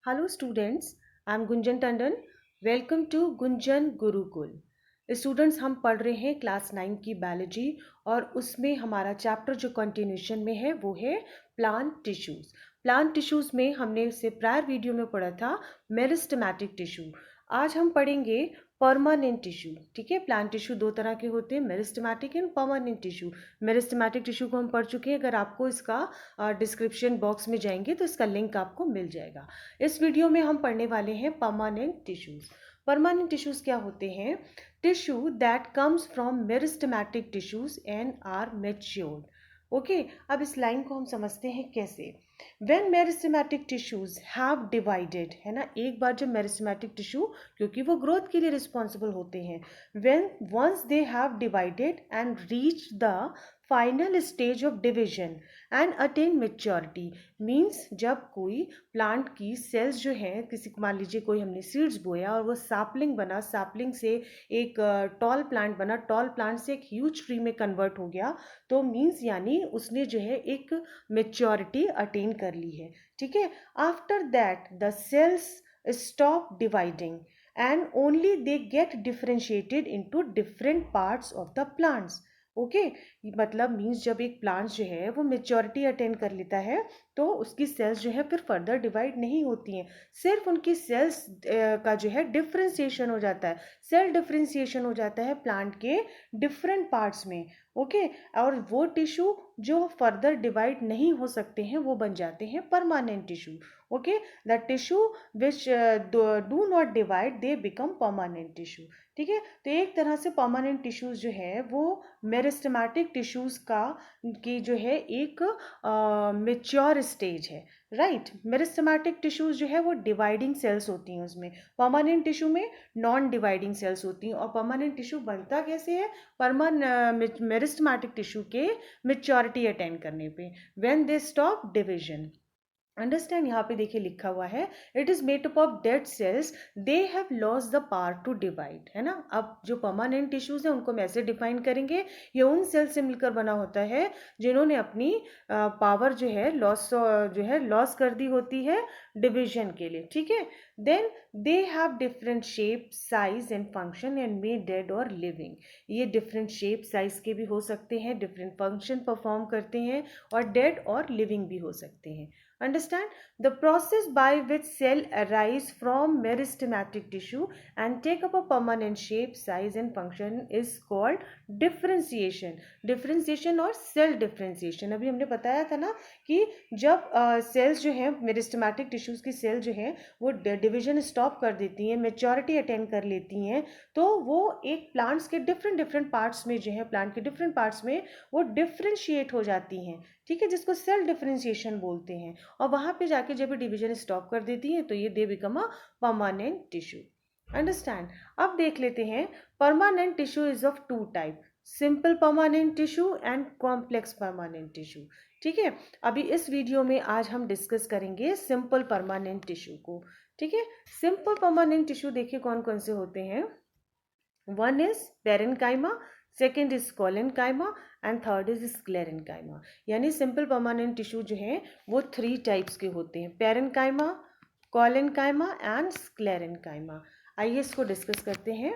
Hello students, I am Gunjan Tandon. Welcome to Gunjan Gurukul. Students हम पढ़ रहे हैं क्लास 9 की बायोलॉजी और उसमें हमारा चैप्टर जो कंटिन्यूशन में है वो है प्लांट टिश्यूज। प्लांट टिश्यूज में हमने इससे प्रायर वीडियो में पढ़ा था मेरिस्टेमेटिक टिश्यू। आज हम पढ़ेंगे परमानेंट टिश्यू। ठीक है, प्लांट टिश्यू दो तरह के होते हैं, meristematic and permanent tissue. Meristematic tissue को हम पढ़ चुके हैं, अगर आपको इसका डिस्क्रिप्शन बॉक्स में जाएंगे तो इसका लिंक आपको मिल जाएगा। इस वीडियो में हम पढ़ने वाले हैं परमानेंट टिश्यूज। परमानेंट टिश्यूज क्या होते हैं? Tissue that comes from meristematic tissues and are matured. Okay, अब इस लाइन को हम समझते हैं कैसे। When meristematic tissues have divided, है ना, एक बार जब मेरिस्टेमेटिक टिश्यू, क्योंकि वो ग्रोथ के लिए रिस्पॉन्सिबल होते हैं, when once they have divided and reach the final stage of division and attain maturity, means जब कोई प्लांट की सेल्स जो हैं, किसी मान लीजिए कोई हमने सीड्स बोया और वो सैपलिंग बना, सैपलिंग से एक टॉल प्लांट बना, टॉल प्लांट से एक ह्यूज ट्री में कन्वर्ट हो गया, तो मीन्स यानी उसने जो है एक मेच्योरिटी अटेन कर ली है। ठीक है, after that the cells stop dividing and only they get differentiated into different parts of the plants. Okay, मतलब मीन्स जब एक प्लांट जो है वो मेच्योरिटी अटेन कर लेता है तो उसकी सेल्स जो है फिर फर्दर डिवाइड नहीं होती हैं, सिर्फ उनकी सेल्स का जो है डिफरेंशिएशन हो जाता है, सेल डिफरेंशिएशन हो जाता है प्लांट के डिफरेंट पार्ट्स में। ओके, और वो टिश्यू जो फर्दर डिवाइड नहीं हो सकते हैं वो बन जाते हैं permanent tissue. Okay, the tissue which do not divide they become permanent tissue. ठीक है, तो एक तरह से परमानेंट टिश्यूज जो है वो मेरिस्टेमेटिक टिश्यूज का की जो है एक मेच्योर स्टेज है। राइट, मेरिस्टेमेटिक टिश्यूज जो है वो डिवाइडिंग सेल्स होती हैं उसमें, परमानेंट टिश्यू में नॉन डिवाइडिंग सेल्स होती हैं। और परमानेंट टिश्यू बनता कैसे है? मेरिस्टेमेटिक टिश्यू के मेच्योरिटी अटेन करने पे, when they stop division. Understand, यहाँ पे देखिए लिखा हुआ है, it is made up of dead cells, they have lost the power to divide, है ना। अब जो परमानेंट टिश्यूज है उनको हम ऐसे डिफाइन करेंगे, ये उन सेल से मिलकर बना होता है जिन्होंने अपनी पावर जो है लॉस कर दी होती है डिविजन के लिए। ठीक है, then they have different shape, size and function and may dead और लिविंग। ये डिफरेंट शेप साइज के भी हो सकते हैं, डिफरेंट फंक्शन परफॉर्म करते हैं और डेड और लिविंग भी हो सकते हैं। Understand? The process by which cell arise from meristematic tissue and take up a permanent shape, size and function is called differentiation. Differentiation और cell differentiation, अभी हमने बताया था ना कि जब सेल्स जो है मेरिस्टेमेटिक टिश्यूज की सेल जो है वो डिवीजन स्टॉप कर देती हैं, मेच्योरिटी अटेन कर लेती हैं, तो वो एक प्लांट्स के डिफरेंट पार्ट्स में जो है, प्लांट के डिफरेंट पार्ट्स में वो डिफ्रेंशिएट हो जाती हैं। ठीक है, जिसको सेल डिफरेंशिएशन बोलते हैं, और वहां पे जाके जब डिवीजन स्टॉप कर देती है तो ये they become a permanent tissue. Understand? अब देख लेते हैं, permanent tissue is of two type, simple permanent tissue and complex permanent tissue. ठीक है, अभी इस वीडियो में आज हम डिस्कस करेंगे सिंपल परमानेंट टिश्यू को। ठीक है, सिंपल परमानेंट टिश्यू देखिए कौन कौन से होते हैं। One is parenchyma, second is collenchyma and third is sclerenchyma. यानी सिंपल परमानेंट टिश्यू जो है वो 3 टाइप्स के होते हैं, पेरेन्काइमा, कोलेनकाइमा एंड स्क्लेरेनकाइमा। आइए इसको डिस्कस करते हैं।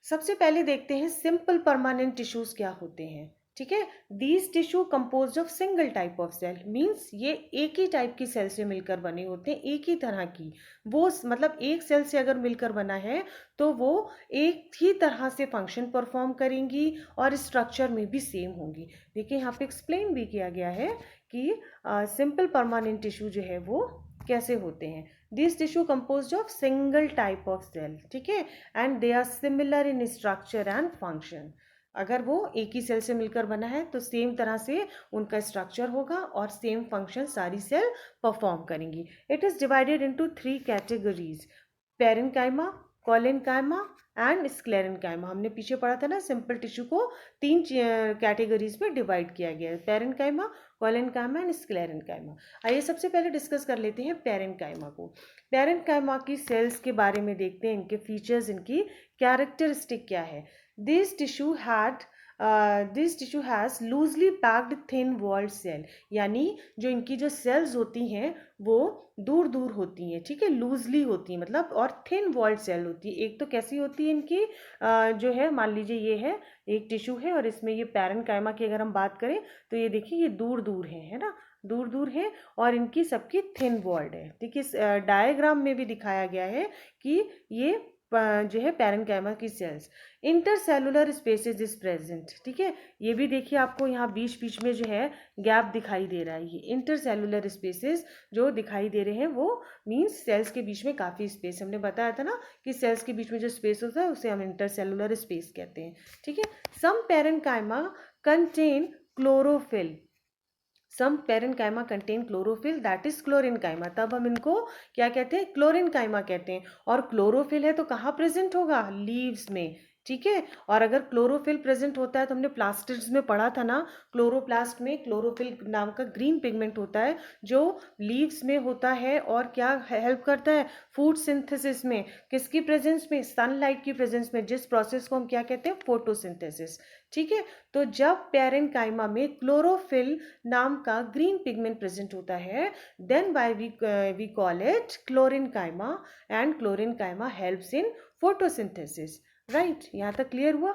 सबसे पहले देखते हैं सिंपल परमानेंट टिश्यूज क्या होते हैं। ठीक है, these tissue compose of single type of cell, means ये एक ही टाइप की सेल से मिलकर बने होते हैं, एक ही तरह की, वो मतलब एक सेल से अगर मिलकर बना है तो वो एक ही तरह से फंक्शन परफॉर्म करेंगी और स्ट्रक्चर में भी सेम होंगी। देखिए यहाँ पे एक्सप्लेन भी किया गया है कि सिंपल परमानेंट टिश्यू जो है वो कैसे होते हैं। This tissue compose of single type of cell, ठीक है, and they are similar in structure and function. अगर वो एक ही सेल से मिलकर बना है तो सेम तरह से उनका स्ट्रक्चर होगा और सेम फंक्शन सारी सेल परफॉर्म करेंगी। It is divided into 3 categories, parenchyma, collenchyma and sclerenchyma. हमने पीछे पढ़ा था ना, सिंपल टिश्यू को 3 कैटेगरीज में डिवाइड किया गया है, पेरेन्काइमा, कोलेनकाइमा एंड स्क्लेरेनकाइमा। आइए सबसे पहले डिस्कस कर लेते हैं पेरेन्काइमा को। पेरेन्काइमा की सेल्स के बारे में देखते हैं, इनके फीचर्स, इनकी कैरेक्टरिस्टिक क्या है। This tissue had this tissue has loosely packed thin walled cell, यानी जो इनकी जो सेल्स होती हैं वो दूर दूर होती हैं, ठीक है, लूजली होती हैं मतलब, और थिन वॉल्ड सेल होती है। एक तो कैसी होती है इनकी जो है, मान लीजिए ये है एक टिश्यू है और इसमें ये पैरेन्काइमा की अगर हम बात करें तो ये देखिए ये दूर दूर है ना, दूर दूर है, और इनकी सबकी थिन वॉल्ड है। ठीक है, इस डायग्राम में भी दिखाया गया है कि ये जो है पैरेन्काइमा की cells, intercellular spaces is present. ठीक है, ये भी देखिए आपको यहाँ बीच बीच में जो है गैप दिखाई दे रहा है, ये इंटरसेलुलर स्पेसेस जो दिखाई दे रहे हैं वो मीन्स सेल्स के बीच में काफ़ी स्पेस, हमने बताया था ना कि सेल्स के बीच में जो स्पेस होता है उसे हम इंटरसेलुलर स्पेस कहते हैं। ठीक है, some parenchyma contain chlorophyll, some parenchyma contain chlorophyll that is chlorenchyma, तब हम इनको क्या कहते हैं, क्लोरेन्काइमा कहते हैं। और क्लोरोफिल है तो कहाँ प्रेजेंट होगा, लीव्स में। ठीक है, और अगर क्लोरोफिल प्रेजेंट होता है तो हमने प्लास्टिड्स में पढ़ा था ना, क्लोरोप्लास्ट में क्लोरोफिल नाम का ग्रीन पिगमेंट होता है जो लीव्स में होता है और क्या हेल्प करता है, फूड सिंथेसिस में। किसकी प्रेजेंस में, सनलाइट की प्रेजेंस में, जिस प्रोसेस को हम क्या कहते हैं, फोटोसिंथेसिस। ठीक है, तो जब पैरेन्काइमा में क्लोरोफिल नाम का ग्रीन पिगमेंट प्रेजेंट होता है, then by we call it chlorenchyma, and chlorenchyma helps in photosynthesis. Right, यहाँ तक क्लियर हुआ।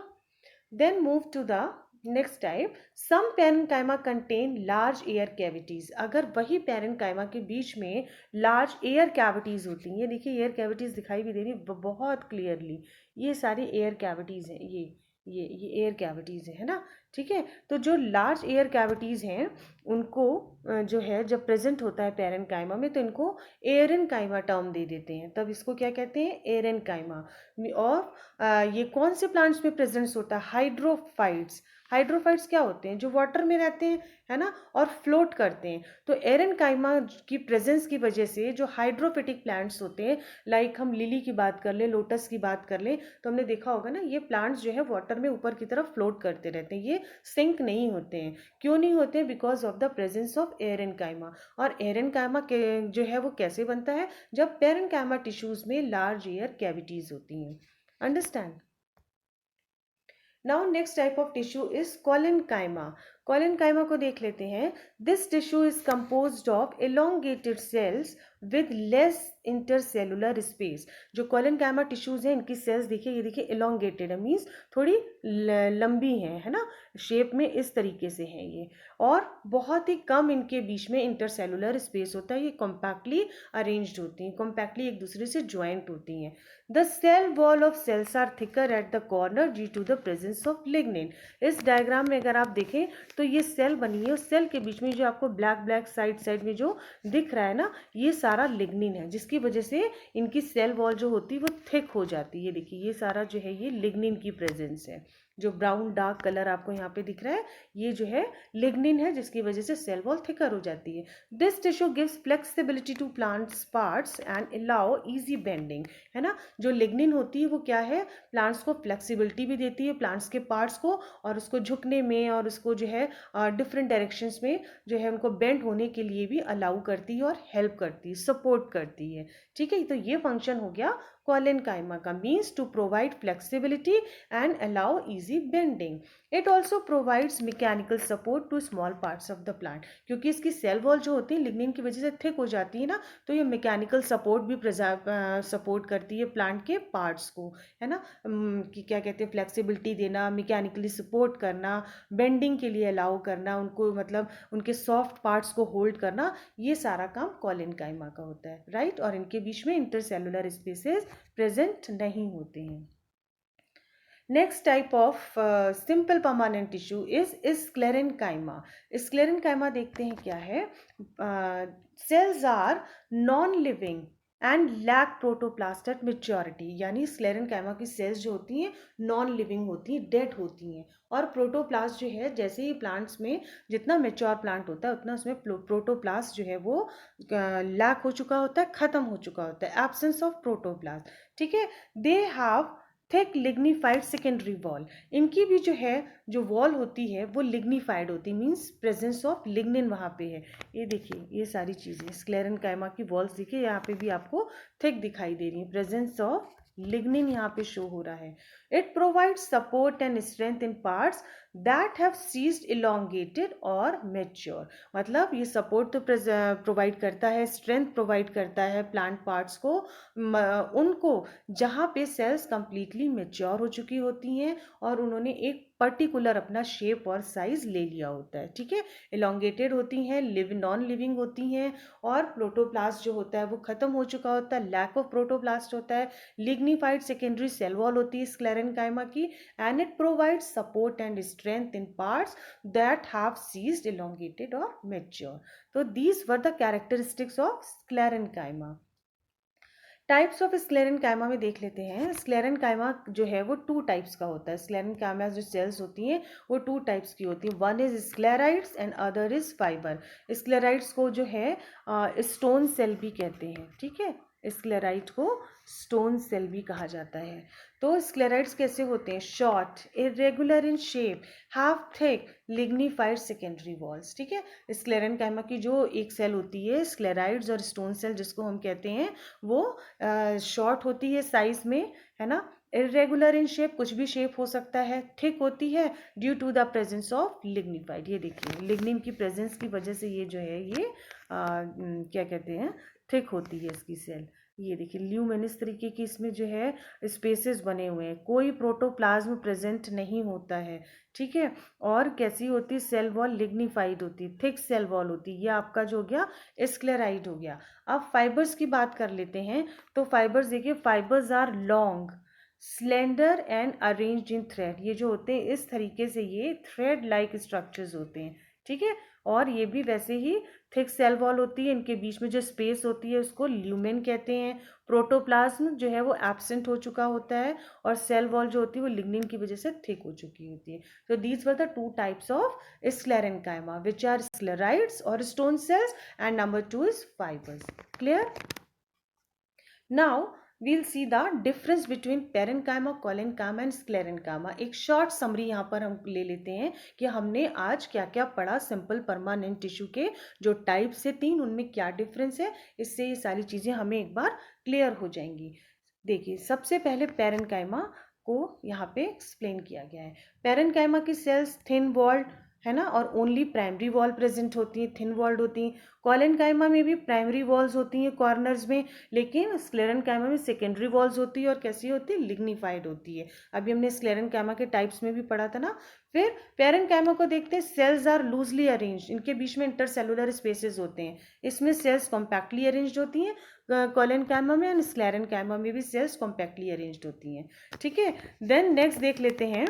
Then move to the next type, some parenchyma contain large air cavities, अगर वही पैरेन्काइमा के बीच में लार्ज एयर कैविटीज होती हैं, ये देखिए एयर कैविटीज दिखाई भी दे रही बहुत क्लियरली, ये सारी एयर कैविटीज हैं, ये एयर कैविटीज है ना। ठीक है, तो जो लार्ज एयर कैविटीज हैं उनको जो है जब प्रेजेंट होता है पैरेन्काइमा में तो इनको एरेन्काइमा टर्म दे देते हैं, तब इसको क्या कहते हैं, एरेन्काइमा। और ये कौन से प्लांट्स में प्रेजेंस होता है, हाइड्रोफाइट्स। हाइड्रोफाइट्स क्या होते हैं, जो वाटर में रहते हैं, है ना, और फ्लोट करते हैं। तो एरेन्काइमा की प्रेजेंस की वजह से जो हाइड्रोफिटिक प्लांट्स होते हैं, लाइक हम लिली की बात कर लें, लोटस की बात कर लें, तो हमने देखा होगा ना ये प्लांट्स जो है वाटर में ऊपर की तरफ फ्लोट करते रहते हैं, ये सिंक नहीं होते हैं। क्यों नहीं होते हैं, because of the presence of एरेन्काइमा। और एरेन्काइमा के जो है वो कैसे बनता है, जब पैरेन्काइमा टिश्यूज में लार्ज एयर कैविटीज होती हैं। Understand. Now next type of tissue is collenchyma. Collenchyma को देख लेते हैं। This tissue is composed of elongated cells with less intercellular space. जो कोलेनकाइमा टिश्यूज हैं इनकी सेल्स देखिए, ये देखिए एलोंगेटेड है, मीन्स थोड़ी लंबी है ना, शेप में इस तरीके से है ये, और बहुत ही कम इनके बीच में इंटरसेलुलर स्पेस होता है, ये कॉम्पैक्टली अरेंज्ड होती हैं, कॉम्पैक्टली एक दूसरे से ज्वाइंट होती हैं। The cell wall of cells are thicker at the corner due to the presence of lignin. इस डायग्राम में अगर आप देखें तो ये सेल बनी है, उस सेल के बीच में जो आपको ब्लैक ब्लैक साइड साइड में जो दिख रहा है ना, ये सारा लिग्निन है, जिसकी वजह से इनकी सेल वॉल जो होती है वो थिक हो जाती है। देखिए ये सारा जो है ये लिग्निन की प्रेजेंस है, जो ब्राउन डार्क कलर आपको यहाँ पे दिख रहा है ये जो है लिग्निन है, जिसकी वजह से सेल वॉल थिकर हो जाती है। This tissue gives flexibility to plants parts and allow easy bending, है ना। जो लिग्निन होती है वो क्या है, प्लांट्स को फ्लेक्सिबिलिटी भी देती है, प्लांट्स के पार्ट्स को, और उसको झुकने में और उसको जो है डिफरेंट डायरेक्शंस में जो है उनको बेंड होने के लिए भी अलाउ करती है और हेल्प करती है, सपोर्ट करती है। ठीक है, तो ये फंक्शन हो गया कोलेनकाइमा का, means to provide flexibility and allow easy bending. It also provides mechanical support to small parts of the plant, क्योंकि इसकी सेल वॉल जो होती है लिग्निन की वजह से थिक हो जाती है ना, तो ये मैकेनिकल सपोर्ट भी सपोर्ट करती है प्लांट के पार्ट्स को, है ना, कि क्या कहते हैं, फ्लेक्सिबिलिटी देना, मैकेनिकली सपोर्ट करना, बेंडिंग के लिए अलाउ करना उनको, मतलब उनके सॉफ्ट पार्ट्स को होल्ड करना, ये सारा काम कोलेनकाइमा का होता है। राइट, और इनके बीच में इंटरसेलुलर स्पेसेस प्रेजेंट नहीं होते हैं। Next type of simple permanent tissue is sclerenchyma. Sclerenchyma देखते हैं क्या है। Cells are non living and lack protoplast at maturity, यानी स्क्लेरेन्काइमा की सेल्स जो होती हैं नॉन लिविंग होती हैं, डेड होती हैं, और प्रोटोप्लास्ट जो है, जैसे ही प्लांट्स में जितना मेच्योर प्लांट होता है उतना उसमें प्रोटोप्लास्ट जो है वो लैक हो चुका होता है, खत्म हो चुका होता है, एब्सेंस ऑफ प्रोटोप्लास्ट। ठीक है, they have thick lignified secondary wall, इनकी भी जो है जो वॉल होती है वो लिग्निफाइड होती है, मीन्स प्रेजेंस ऑफ लिग्निन वहाँ पे है। ये देखिए ये सारी चीज़ें स्क्लेरेन्काइमा की वॉल्स देखिए, यहाँ पे भी आपको थिक दिखाई दे रही है, प्रेजेंस ऑफ लिग्निन यहाँ पे शो हो रहा है। It provides support and strength in parts that have ceased, elongated और mature. मतलब ये सपोर्ट तो प्रोवाइड करता है, स्ट्रेंथ प्रोवाइड करता है प्लांट पार्ट्स को, उनको जहाँ पे सेल्स कंप्लीटली मेच्योर हो चुकी होती हैं और उन्होंने एक पर्टिकुलर अपना शेप और साइज ले लिया होता है, ठीक है। इलोंगेटेड होती हैं, नॉन लिविंग होती हैं, और प्रोटोप्लास्ट जो होता है वो खत्म हो चुका होता है, लैक ऑफ प्रोटोप्लास्ट होता है। लिग्निफाइड सेकेंडरी सेल वॉल होती है स्क्लेरेनकाइमा की, and it provides support and strength in parts that have ceased, elongated और mature. तो these were the characteristics of sclerenchyma. Types of sclerenchyma में देख लेते हैं। स्क्लेरेनकाइमा जो है वो 2 टाइप्स का होता है। स्क्लेरेनकाइमा जो सेल्स होती हैं वो 2 टाइप्स की होती हैं। One is sclereids and other is fibre. Sclereids को जो है स्टोन सेल भी कहते हैं, ठीक है। स्क्लेराइड को स्टोन सेल भी कहा जाता है। तो स्क्लेराइड्स कैसे होते हैं? Short, irregular in shape, have thick lignified secondary walls, ठीक है। स्क्लेरेनकाइमा की जो एक सेल होती है स्क्लेराइड्स और स्टोन सेल जिसको हम कहते हैं, वो शॉर्ट होती है साइज में, है ना। इरेगुलर इन शेप, कुछ भी शेप हो सकता है। थिक होती है due to the presence of lignified. ये देखिए लिग्निन की प्रेजेंस की वजह से ये जो है ये क्या कहते हैं, थिक होती है इसकी सेल। ये देखिए ल्यूमिनस तरीके की इसमें जो है स्पेसेस बने हुए हैं, कोई प्रोटोप्लाज्म प्रेजेंट नहीं होता है, ठीक है। और कैसी होती है? सेल वॉल लिग्निफाइड होती है, थिक सेल वॉल होती है। ये आपका जो हो गया स्क्लेराइड हो गया। अब फाइबर्स की बात कर लेते हैं। तो फाइबर्स देखिए, fibres are long, slender and arranged in thread. ये जो होते हैं इस तरीके से ये थ्रेड लाइक स्ट्रक्चर्स होते हैं, ठीक है। और ये भी वैसे ही थिक सेल वॉल होती है, इनके बीच में जो स्पेस होती है उसको ल्यूमेन कहते हैं। प्रोटोप्लाज्म जो है वो एब्सेंट हो चुका होता है, और सेल वॉल जो होती है वो लिग्निन की वजह से थिक हो चुकी होती है। तो these were the 2 types of sclerenchyma, which are sclereids और stone cells, and number 2 is fibres. Clear? Now we'll see the difference between parenchyma, collenchyma and sclerenchyma. एक शॉर्ट समरी यहाँ पर हम ले लेते हैं कि हमने आज क्या क्या पढ़ा सिंपल परमानेंट टिश्यू के जो टाइप्स है 3, उनमें क्या डिफरेंस है। इससे ये सारी चीज़ें हमें एक बार क्लियर हो जाएंगी। देखिए सबसे पहले पेरेनकाइमा को यहाँ पे एक्सप्लेन किया गया है। पेरेनकाइमा की सेल्स थिन वॉल्ड है ना, और ओनली प्राइमरी वॉल प्रेजेंट होती है, थिन वॉल्ड होती हैं। कॉलेनकाइमा में भी प्राइमरी वॉल्स होती हैं कॉर्नर्स में, लेकिन स्क्लेरेनकाइमा में सेकेंडरी वॉल्स होती है और कैसी होती है? लिग्निफाइड होती है। अभी हमने स्क्लेरेनकाइमा के टाइप्स में भी पढ़ा था ना। फिर पेरेनकाइमा को देखते हैं। सेल्स आर लूजली अरेंज्ड, इनके बीच में इंटरसेलुलर स्पेसेस होते हैं। इसमें सेल्स कॉम्पैक्टली अरेंज्ड होती हैं कॉलेनकाइमा में, एंड स्क्लेरेनकाइमा में भी सेल्स कॉम्पैक्टली अरेंज्ड होती हैं, ठीक है। देन नेक्स्ट देख लेते हैं,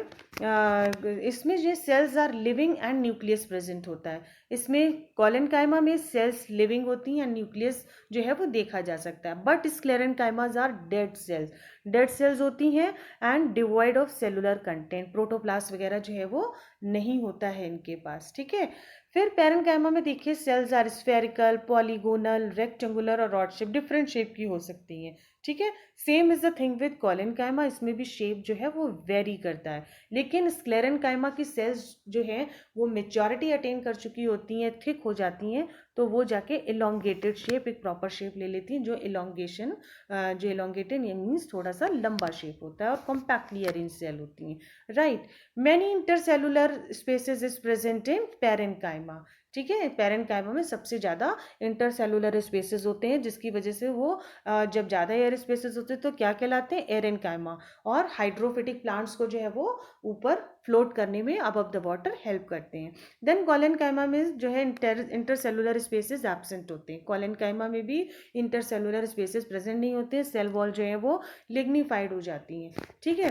इसमें जो cells are living and nucleus present होता है। इसमें कॉलेनकाइमा में सेल्स लिविंग होती हैं, न्यूक्लियस जो है वो देखा जा सकता है। But sclerenchymas are dead cells, dead cells होती हैं and devoid of cellular content, protoplast वगैरह जो है वो नहीं होता है इनके पास, ठीक है। फिर पेरेनकाइमा में देखिए cells are spherical, polygonal, rectangular और रॉड शेप, डिफरेंट शेप की हो सकती हैं, ठीक है। Same is the thing with collenchyma, इसमें भी शेप जो है वो वेरी करता है। लेकिन स्क्लेरेनकाइमा की सेल्स जो है वो मेच्योरिटी अटेन कर चुकी होती हैं, थिक हो जाती हैं, तो वो जाके इलोंगेटेड शेप, एक प्रॉपर शेप ले लेती हैं। जो इलोंगेशन जो इलोंगेटेड ये मीन्स थोड़ा सा लंबा शेप होता है, और कॉम्पैक्टली अरेंज सेल होती हैं, right. Many intercellular spaces is present in parenchyma, ठीक है। पेरेनकाइमा में सबसे ज़्यादा इंटरसेलुलर स्पेसेस होते हैं, जिसकी वजह से वो जब ज़्यादा एयर स्पेसेस होते हैं तो क्या कहलाते हैं? एरेनकाइमा। और हाइड्रोफिटिक प्लांट्स को जो है वो ऊपर फ्लोट करने में अबव द वाटर हेल्प करते हैं। देन कॉलेनकाइमा में जो है इंटरसेलुलर स्पेसेस एब्सेंट होते हैं। कॉलेनकाइमा में भी इंटरसेलुलर स्पेसेस प्रेजेंट नहीं होते हैं, सेल वॉल जो है वो लिग्निफाइड हो जाती हैं, ठीक है।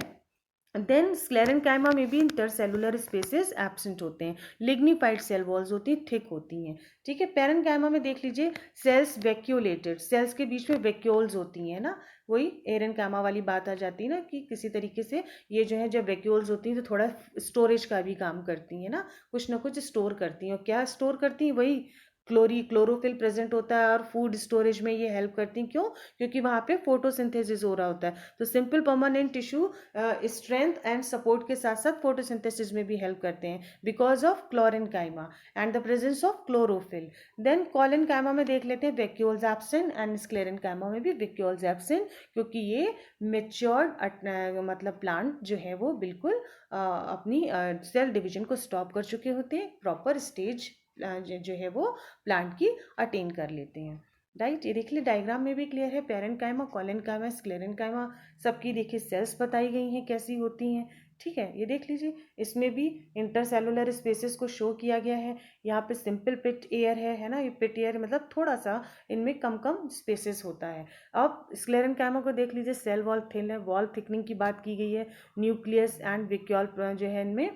देन स्क्लेरेनकाइमा में भी इंटरसेलुलर स्पेसेस एब्सेंट होते हैं, लिग्निफाइड सेल वॉल्स होती हैं, थिक होती हैं, ठीक है। पेरेनकाइमा में देख लीजिए सेल्स वैक्यूलेटेड, सेल्स के बीच में वैक्यूल्स होती हैं ना, वही एरेनकाइमा वाली बात आ जाती है ना कि किसी तरीके से ये जो है जब वैक्यूल्स होती हैं तो थोड़ा स्टोरेज का भी काम करती हैं ना, कुछ ना कुछ स्टोर करती हैं। और क्या स्टोर करती हैं? वही क्लोरोफिल प्रेजेंट होता है और फूड स्टोरेज में ये हेल्प करती हैं। क्यों? क्योंकि वहाँ पे फोटोसिंथेसिस हो रहा होता है। तो simple permanent tissue strength and support के साथ साथ फोटोसिंथेसिस में भी हेल्प करते हैं because of chlorenchyma and the presence of chlorophyll. Then collenchyma में देख लेते हैं वैक्यूल्स एब्सेंट एंड स्क्लेरेनकाइमा में भी वैक्यूल्स एब्सेंट, क्योंकि ये मेच्योर्ड मतलब प्लांट जो है वो बिल्कुल अपनी सेल डिवीजन को स्टॉप कर चुके होते हैं, प्रॉपर स्टेज जो है वो प्लांट की अटेन कर लेते हैं। राइट, ये देख लिए डायग्राम में भी क्लियर है। पेरेंकाइमा, कॉलेनकाइमा, स्क्लेरेनकाइमा सबकी देखिए सेल्स बताई गई हैं कैसी होती हैं। ठीक है, ये देख लीजिए, इसमें भी इंटरसेलुलर स्पेसेस को शो किया गया है। यहाँ पे सिंपल पिट एयर है ना, ये पिट एयर मतलब थोड़ा सा इनमें कम कम स्पेसेस होता है। अब स्क्लेरेनकाइमा को देख लीजिए, सेल वॉल थिन है, वॉल थिकनिंग की बात की गई है। न्यूक्लियस एंड वैक्यूल जो है इनमें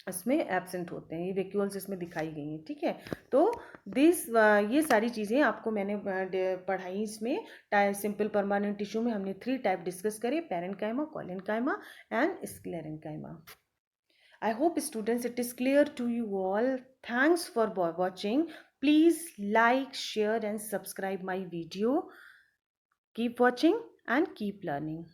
इसमें एब्सेंट होते हैं, ये वैक्यूल्स इसमें दिखाई गई हैं। ठीक है, तो ये सारी चीज़ें आपको मैंने पढ़ाई इसमें। सिंपल परमानेंट टिश्यू में हमने 3 टाइप डिस्कस करे, parenchyma, collenchyma and sclerenchyma. I hope students it is clear to you all. Thanks for watching. Please like, share and subscribe my video. Keep watching and keep learning.